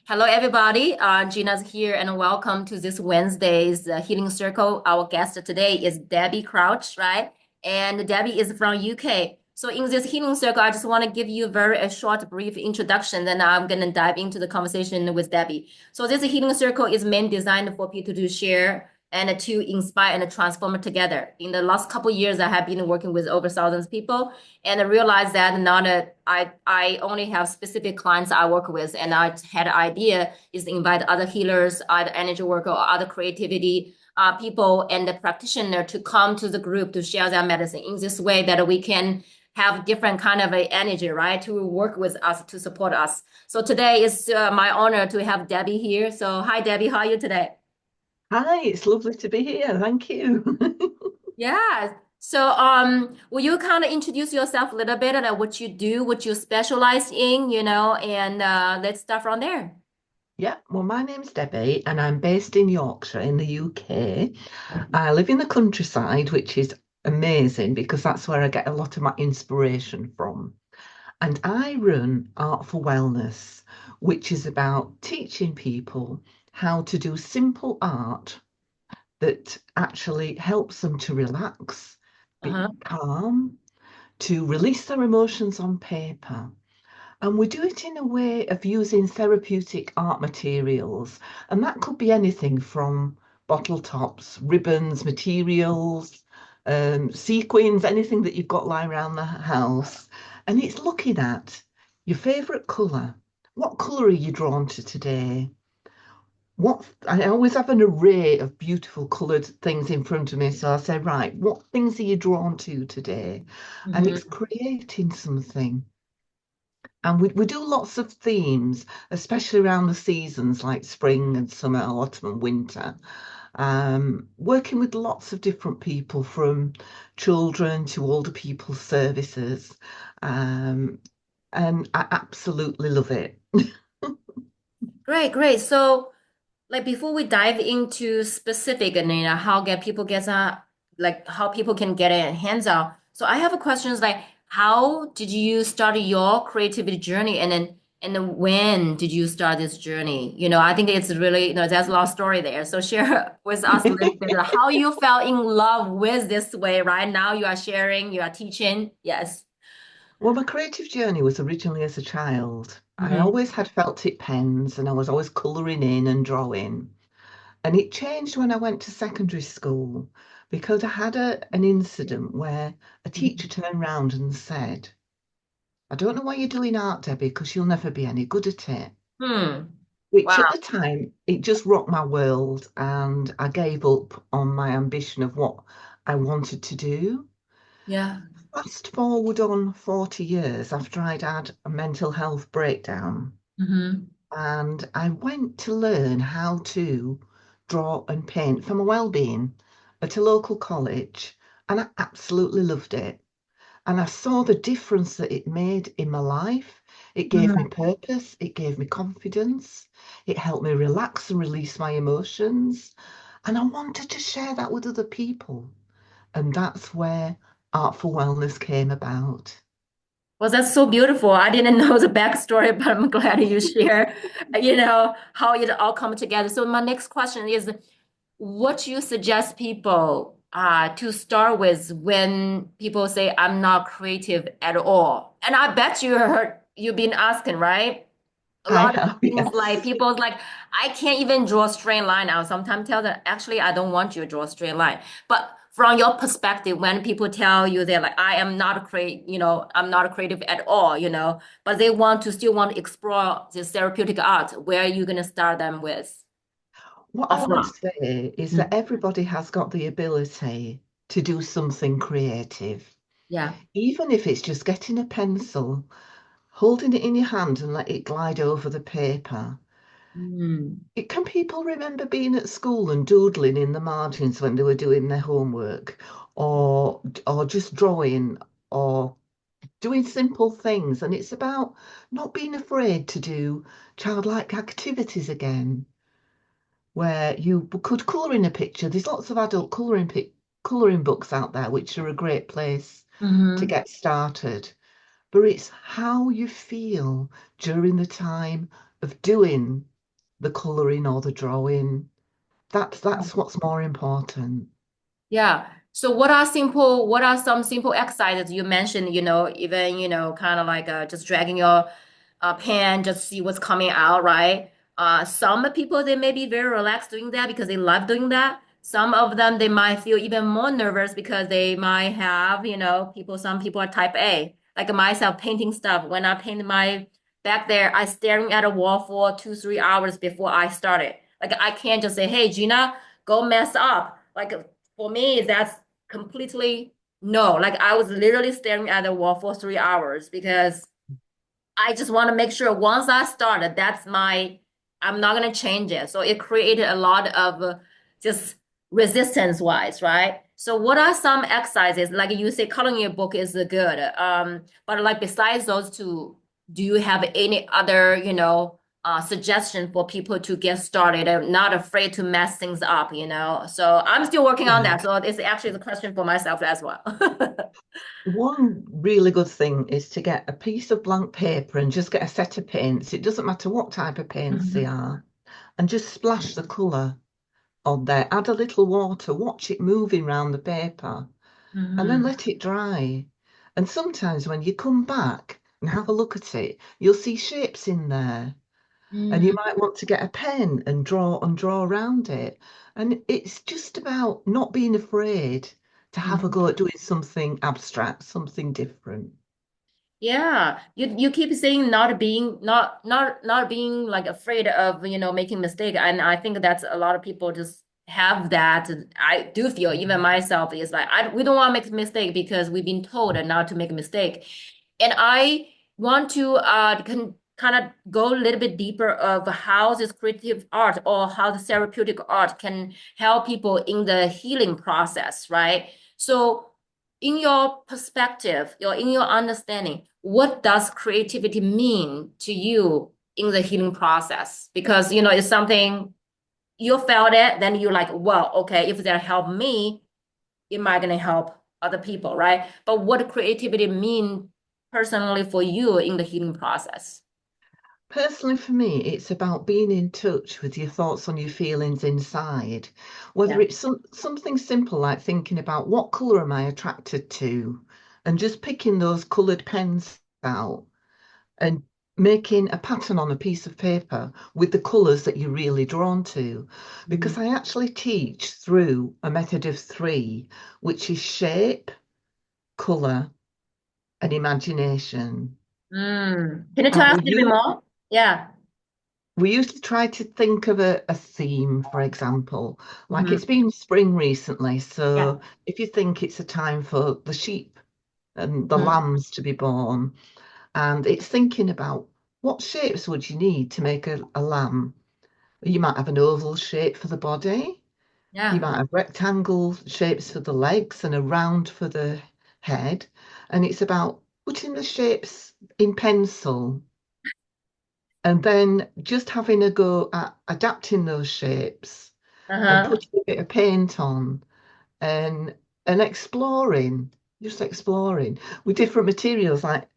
Hello, everybody. Gina's here, and welcome to this Wednesday's Healing Circle. Our guest today is Debbie Crouch, right? And Debbie is from UK. So in this Healing Circle, I just want to give you a short, brief introduction. Then I'm going to dive into the conversation with Debbie. So this Healing Circle is mainly designed for people to share and to inspire and transform together. In the last couple of years, I have been working with over thousands of people, and I realized that not a, I only have specific clients I work with, and I had an idea is to invite other healers, either energy worker or other creativity people and the practitioner to come to the group to share their medicine in this way that we can have different kind of a energy, right, to work with us to support us. So today is my honor to have Debbie here. So hi, Debbie, how are you today? Hi, it's lovely to be here. Thank you. Yeah. So, will you kind of introduce yourself a little bit and what you do, what you specialize in, and let's start from there. Yeah, well, my name's Debbie and I'm based in Yorkshire in the UK. I live in the countryside, which is amazing because that's where I get a lot of my inspiration from. And I run Art for Wellness, which is about teaching people how to do simple art that actually helps them to relax, be Uh-huh. calm, to release their emotions on paper. And we do it in a way of using therapeutic art materials. And that could be anything from bottle tops, ribbons, materials, sequins, anything that you've got lying around the house. And it's looking at your favourite colour. What colour are you drawn to today? What I always have an array of beautiful coloured things in front of me. So I say, right, what things are you drawn to today? And it's Hmm. creating something. And we do lots of themes, especially around the seasons like spring and summer, autumn and winter. Working with lots of different people from children to older people's services. Um, and I absolutely love it. Great, great. So, like before we dive into specific and how get people get like how people can get it hands on. So I have a questions like how did you start your creativity journey and then when did you start this journey? I think it's really, there's a lot of story there. So share with us a little bit of how you fell in love with this way, right? Now you are sharing, you are teaching. Yes. Well, my creative journey was originally as a child. I Mm-hmm. always had felt tip pens and I was always colouring in and drawing. And it changed when I went to secondary school because I had an incident where a teacher turned round and said, I don't know why you're doing art, Debbie, because you'll never be any good at it. Hmm. Which at Wow. the time, it just rocked my world and I gave up on my ambition of what I wanted to do. Yeah. Fast forward on 40 years after I'd had a mental health breakdown, Mm-hmm. and I went to learn how to draw and paint for my well-being at a local college, and I absolutely loved it. And I saw the difference that it made in my life. It gave me purpose, it gave me confidence, it helped me relax and release my emotions. And I wanted to share that with other people. And that's where Art for Wellness came about. Well, that's so beautiful. I didn't know the backstory, but I'm glad you share, how it all come together. So my next question is, what you suggest people to start with when people say I'm not creative at all? And I bet you've been asking, right? A I lot of have, things like yes. people's like, I can't even draw a straight line. I'll sometimes tell them, actually, I don't want you to draw a straight line. But from your perspective, when people tell you they're like, I am not a I'm not a creative at all, but they still want to explore this therapeutic art, where are you gonna start them with What or I would from? say is that Mm. everybody has got the ability to do something creative, Yeah. even if it's just getting a pencil, holding it in your hand and let it glide over the paper. Mm. Can people remember being at school and doodling in the margins when they were doing their homework, or just drawing, or doing simple things? And it's about not being afraid to do childlike activities again, where you could colour in a picture. There's lots of adult colouring books out there, which are a great place to Hmm. get started. But it's how you feel during the time of doing the colouring or the drawing. That's what's more important. Yeah. So what are some simple exercises you mentioned, even, kind of like just dragging your pen, just see what's coming out, right? Some people, they may be very relaxed doing that because they love doing that. Some of them, they might feel even more nervous because they might have, some people are type A, like myself painting stuff. When I paint my back there, I staring at a wall for 2, 3 hours before I start it. Like I can't just say, hey, Gina, go mess up. Like for me, that's completely no. Like I was literally staring at the wall for 3 hours because I just want to make sure once I started, I'm not going to change it. So it created a lot of just resistance wise, right? So what are some exercises? Like you say, coloring your book is good. But like besides those two, do you have any other, suggestion for people to get started and not afraid to mess things up, So I'm still working on Yeah. that. So it's actually the question for myself as well. One really good thing is to get a piece of blank paper and just get a set of paints. It doesn't matter what type of paints they Mhm. are, and just splash the colour on there. Add a little water, watch it moving around the paper, and then Mhm. let it dry. And sometimes when you come back and have a look at it, you'll see shapes in there. And you Mm. might want to get a pen and draw around it. And it's just about not being afraid to have a Mhm. go at doing something abstract, something different. Yeah, you keep saying not being like afraid of making mistake, and I think that's a lot of people just have that. I do feel even myself is like we don't want to make a mistake because we've been told not to make a mistake, and I want to kind of go a little bit deeper of how this creative art or how the therapeutic art can help people in the healing process, right? So in your perspective, in your understanding, what does creativity mean to you in the healing process? Because it's something you felt it, then you're like, well, okay, if that help me, it might gonna help other people, right? But what creativity mean personally for you in the healing process? Personally, for me, it's about being in touch with your thoughts and your feelings inside. Whether Yeah. it's something simple like thinking about what colour am I attracted to, and just picking those coloured pens out and making a pattern on a piece of paper with the colours that you're really drawn to. Mhm. Because I actually teach through a method of three, which is shape, colour, and imagination. Can you tell And us a little bit more? Yeah. we used to try to think of a theme, for example, like it's Mhm. been spring recently. Yeah. So if you think it's a time for the sheep and the Mhm. lambs to be born, and it's thinking about what shapes would you need to make a lamb. You might have an oval shape for the body. You Yeah. might have rectangle shapes for the legs and a round for the head. And it's about putting the shapes in pencil and then just having a go at adapting those shapes and Uh-huh. putting a bit of paint on and exploring, just exploring with different materials like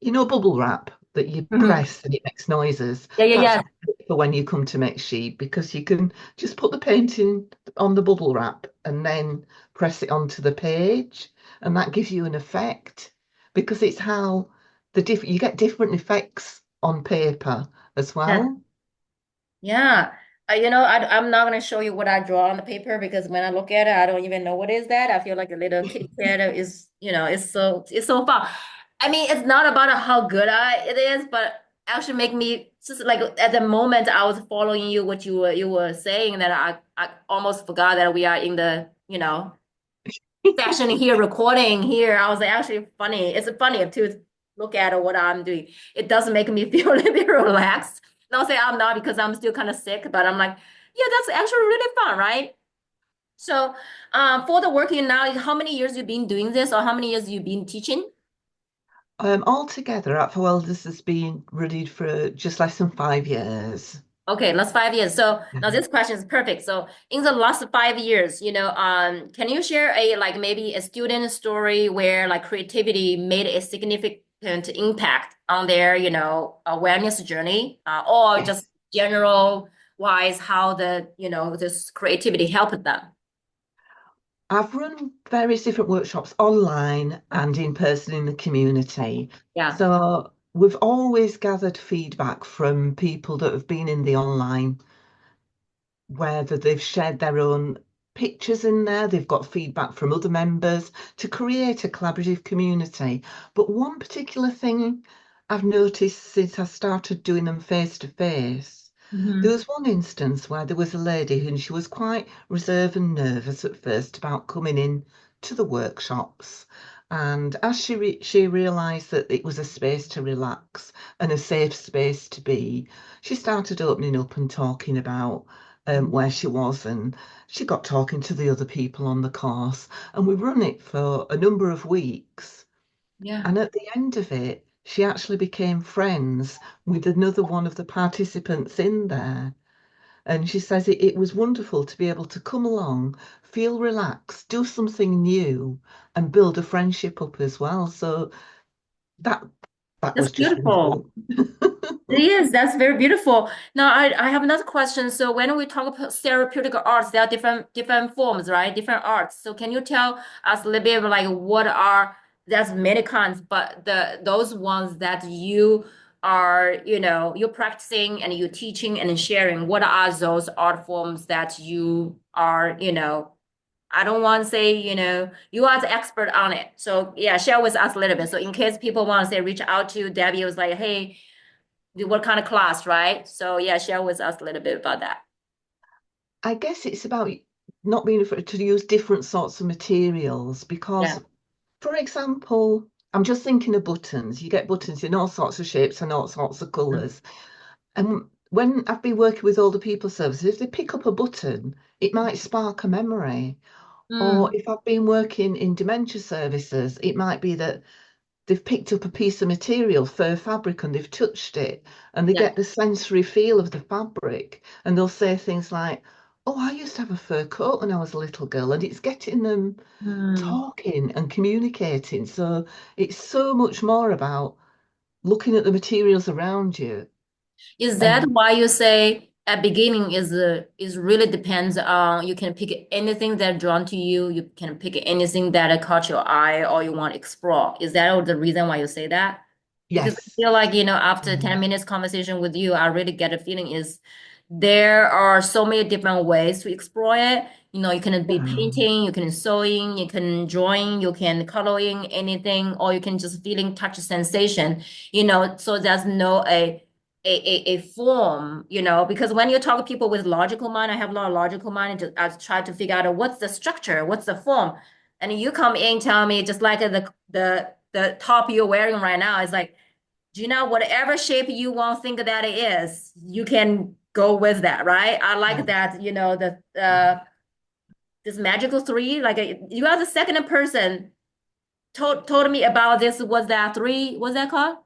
bubble wrap that you Mhm. press and it makes noises. Yeah, yeah, That's yeah. great for when you come to make sheep because you can just put the painting on the bubble wrap and then press it onto the page, and that gives you an effect because it's how you get different effects on paper as Yeah. well. Yeah. I'm not gonna show you what I draw on the paper because when I look at it, I don't even know what is that. I feel like a little kitty cat is, it's so fun. I mean, it's not about how good it is, but actually make me just like at the moment I was following you, what you were saying that I almost forgot that we are in the, session here, recording here. I was like, actually funny. It's funny to look at what I'm doing. It does make me feel a little bit relaxed. Not say I'm not because I'm still kind of sick, but I'm like, yeah, that's actually really fun, right? So, for the working now, how many years you've been doing this, or how many years you've been teaching? Altogether, At for this has been running for just less than 5 years. Okay, last 5 years. So now this question is perfect. So in the last 5 years, can you share a like maybe a student story where like creativity made a significant significant impact on their, awareness journey, or Yes. just general wise how the, this creativity helped them? I've run various different workshops online and in person in the community. Yeah. So we've always gathered feedback from people that have been in the online, whether they've shared their own pictures in there, they've got feedback from other members to create a collaborative community. But one particular thing I've noticed since I started doing them face to face, there Hmm. was one instance where there was a lady and she was quite reserved and nervous at first about coming in to the workshops. And as she realised that it was a space to relax and a safe space to be, she started opening up and talking about where she was, and she got talking to the other people on the course, and we run it for a number of weeks. Yeah. And at the end of it, she actually became friends with another one of the participants in there. And she says it was wonderful to be able to come along, feel relaxed, do something new, and build a friendship up as well. So that that That's was just beautiful. wonderful. It is. That's very beautiful. Now, I have another question. So when we talk about therapeutic arts, there are different forms, right? Different arts. So can you tell us a little bit of like what are there's many kinds, but those ones that you are, you're practicing and you're teaching and sharing, what are those art forms that you are, I don't want to say, you are the expert on it. So yeah, share with us a little bit. So in case people want to say reach out to Debbie, it was like, hey, what kind of class, right? So yeah, share with us a little bit about that. I guess it's about not being afraid to use different sorts of materials Yeah. because, for example, I'm just thinking of buttons. You get buttons in all sorts of shapes and all sorts of colours. And when I've been working with older people services, if they pick up a button, it might spark a memory. Or Mm, if I've been working in dementia services, it might be that they've picked up a piece of material, fur fabric, and they've touched it and they yeah. get the sensory feel of the fabric. And they'll say things like, "Oh, I used to have a fur coat when I was a little girl," and it's getting them Mm. talking and communicating. So it's so much more about looking at the materials around you. Is that And why you say at beginning is really depends on you can pick anything that drawn to you. You can pick anything that caught your eye or you want to explore. Is that the reason why you say that? Because I yes, feel like, after mm, 10 minutes conversation with you, I really get a feeling is there are so many different ways to explore it. You can be yeah, painting, you can sewing, you can drawing, you can coloring, anything, or you can just feeling touch sensation, so there's no a form, because when you talk to people with logical mind, I have a lot of logical mind, and I try to figure out what's the structure, what's the form. And you come in, tell me just like the top you're wearing right now is like, whatever shape you want, think that it is, you can go with that, right? I like yes. that, the this magical three. Like you are the second person told me about this. Was that three? What's that called?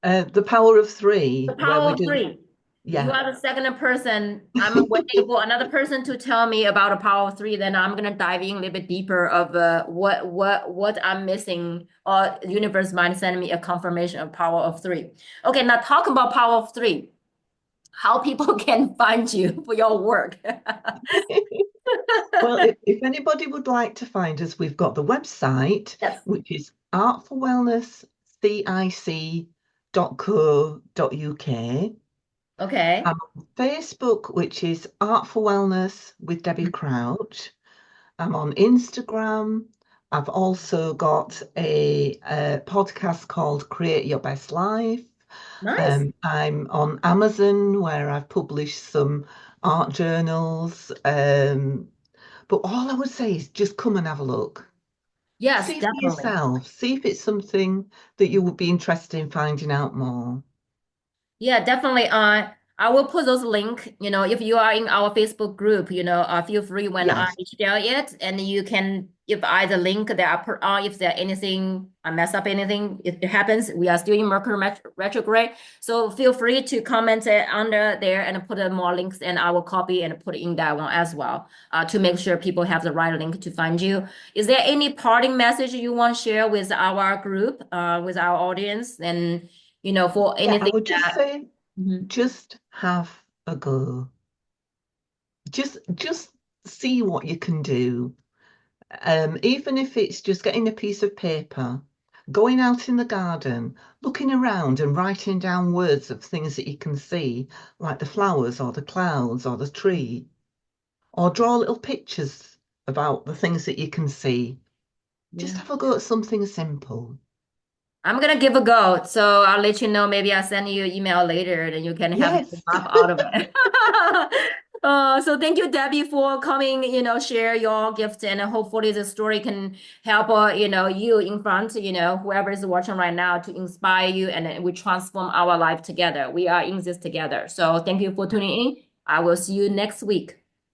The power of The three, where power we of do, three. You yeah. are the second person. I'm waiting for another person to tell me about the power of three. Then I'm gonna dive in a little bit deeper of what I'm missing, or universe might send me a confirmation of power of three. Okay, now talk about power of three. How people can find you for your work. Well, if anybody would like to find us, we've got the website, Yes. which is artforwellnesscic.co.uk. Okay. I'm on Facebook, which is Art for Wellness with Debbie Mm. Crouch. I'm on Instagram. I've also got a podcast called Create Your Best Life. Nice. I'm on Amazon where I've published some art journals. But all I would say is just come and have a look. Yes, See for definitely. yourself. See if it's something that you would be interested in finding out more. Yeah, definitely. I will put those link, if you are in our Facebook group, feel free when I Yes. share it, and you can, if I the link that I put on, if there anything, I mess up anything, if it happens, we are still in Mercury retrograde. So feel free to comment it under there and put more links, and I will copy and put in that one as well, to make sure people have the right link to find you. Is there any parting message you want to share with our group, with our audience, and, for Yeah, I anything would just that, say, Mhm. just have a go. Just see what you can do. Even if it's just getting a piece of paper, going out in the garden, looking around and writing down words of things that you can see, like the flowers or the clouds or the tree, or draw little pictures about the things that you can see. Just Yeah. have a go at something simple. I'm gonna give a go. So I'll let you know. Maybe I'll send you an email later and you can have a Yes. laugh out of it. So thank you, Debbie, for coming, share your gift, and hopefully the story can help, you in front, whoever is watching right now, to inspire you, and then we transform our life together. We are in this together. So thank you for tuning in. I will see you next week.